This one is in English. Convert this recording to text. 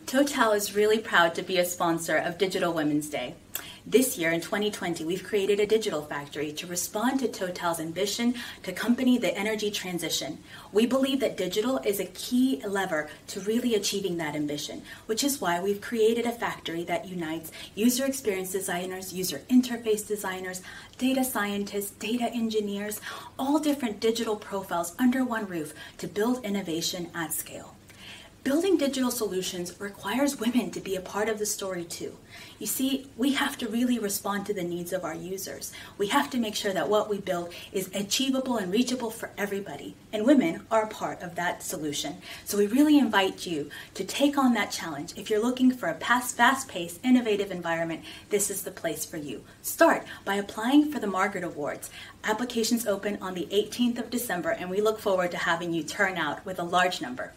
Total is really proud to be a sponsor of Digital Women's Day. This year, in 2020, we've created a digital factory to respond to Total's ambition to accompany the energy transition. We believe that digital is a key lever to really achieving that ambition, which is why we've created a factory that unites user experience designers, user interface designers, data scientists, data engineers, all different digital profiles under one roof to build innovation at scale. Building digital solutions requires women to be a part of the story too. You see, we have to really respond to the needs of our users. We have to make sure that what we build is achievable and reachable for everybody. And women are a part of that solution. So we really invite you to take on that challenge. If you're looking for a fast-paced, innovative environment, this is the place for you. Start by applying for the Margaret Awards. Applications open on the 18th of December, and we look forward to having you turn out with a large number.